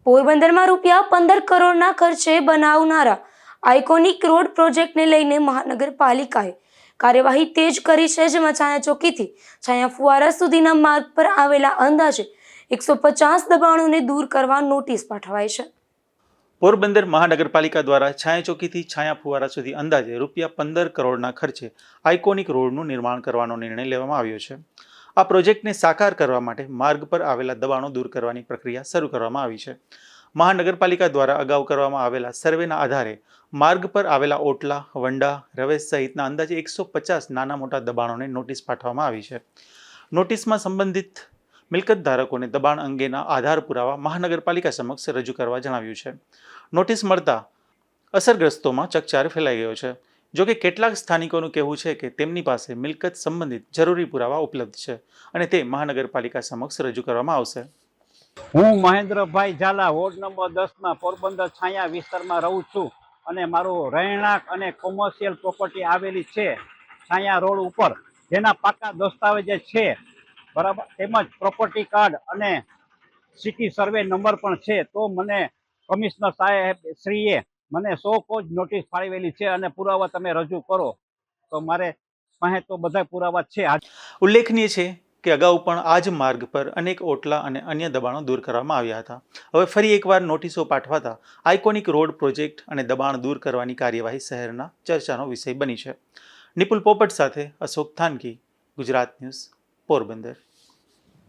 પોરબંદરમાં ₹15 કરોડના ખર્ચે બનાવનારા આઇકોનિક રોડ પ્રોજેક્ટને લઈને મહાનગરપાલિકાએ કાર્યવાહી તેજ કરી છે, જેમાં છાયા ચોકીથી છાયા ફુવારા સુધીના માર્ગ પર આવેલા અંદાજે 150 દબાણોને દૂર કરવા નોટિસ પાઠવાઈ છે. પોરબંદર મહાનગરપાલિકા દ્વારા છાયા ચોકીથી છાયા ફુવારા સુધી અંદાજે ₹15 કરોડના ખર્ચે આઇકોનિક રોડનું નિર્માણ કરવાનો નિર્ણય લેવામાં આવ્યો છે. આ પ્રોજેક્ટને સાકાર કરવા માટે માર્ગ પર આવેલા દબાણો દૂર કરવાની પ્રક્રિયા શરૂ કરવામાં આવી છે. મહાનગરપાલિકા દ્વારા અગાઉ કરવામાં આવેલા સર્વેના આધારે માર્ગ પર આવેલા ઓટલા, વંડા, રવેશ સહિતના અંદાજે 150 નાના મોટા દબાણોને નોટિસ પાઠવવામાં આવી છે. નોટિસમાં સંબંધિત મિલકત ધારકોને દબાણ અંગેના આધાર પુરાવા મહાનગરપાલિકા સમક્ષ રજૂ કરવા જણાવ્યું છે. નોટિસ મળતા અસરગ્રસ્તોમાં ચકચાર ફેલાઈ ગયો છે. જોકે કેટલાક સ્થાનિકોનું કહેવું છે કે તેમની પાસે મિલકત સંબંધિત જરૂરી પુરાવા ઉપલબ્ધ છે અને તે મહાનગરપાલિકા સમક્ષ રજૂ કરવામાં આવશે. હું મહેન્દ્રભાઈ ઝાલા, વોર્ડ નંબર 10માં પોરબંદર છાયા વિસ્તારમાં રહું છું અને મારું રહેણાંક અને કોમર્શિયલ પ્રોપર્ટી આવેલી છે છાયા રોડ ઉપર, જેના પાકા દસ્તાવેજ છે, બરાબર, તેમજ પ્રોપર્ટી કાર્ડ અને સિટી સર્વે નંબર પણ છે. તો મને કમિશનર સાહેબ શ્રીએ મને 100 કોજ નોટિસ ફાળવેલી છે અને પુરાવા તમે રજૂ કરો. તો મારે પાસે તો બધા પુરાવા છે. ઉલ્લેખનીય છે કે અગાઉ પણ આ જ માર્ગ પર અનેક ઓટલા અને અન્ય દબાણો દૂર કરવામાં આવ્યા હતા. હવે ફરી એકવાર નોટિસો પાઠવાતા આઇકોનિક રોડ પ્રોજેક્ટ અને દબાણ દૂર કરવાની કાર્યવાહી શહેરના ચર્ચાનો વિષય બની છે. નિપુલ પોપટ સાથે અશોક થાનકી, ગુજરાત ન્યૂઝ, પોરબંદર.